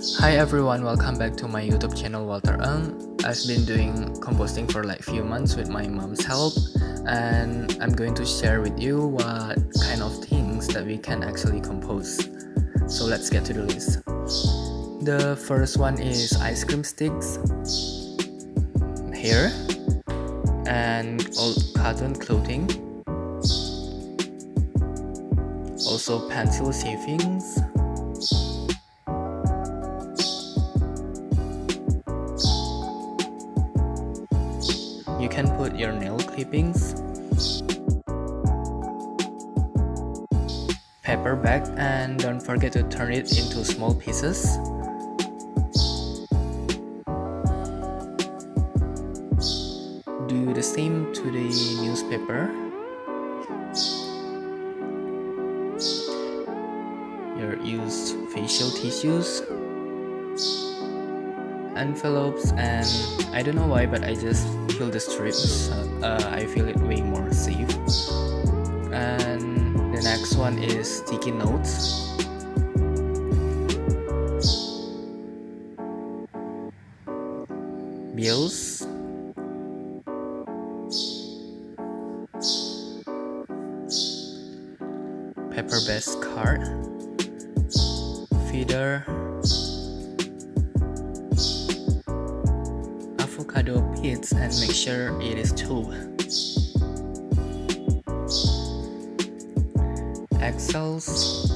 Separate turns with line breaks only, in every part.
Hi everyone, welcome back to my YouTube channel Walter Ng. I've been doing composting for like few months with my mom's help, and I'm going to share with you what kind of things that we can actually compost. So let's get to the list. The first one is ice cream sticks, hair, and old cotton clothing, also pencil shavings, you can put your nail clippings, paper bag, and don't forget to turn it into small pieces. Do the same to the newspaper, your used facial tissues, envelopes, and I don't know why, but I just feel the strips. I feel it way more safe. And the next one is sticky notes. Bills, paper-based card, feeder, avocado pits, and make sure it is tube, Excels,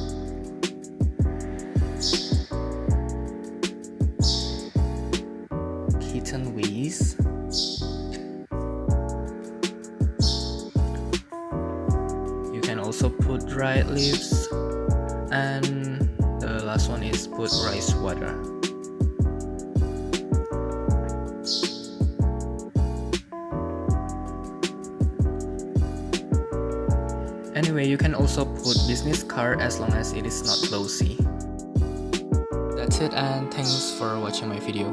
kitten wheeze, you can also put dried leaves, and the last one is put rice water. Anyway, you can also put business card as long as it is not glossy. That's it, and thanks for watching my video.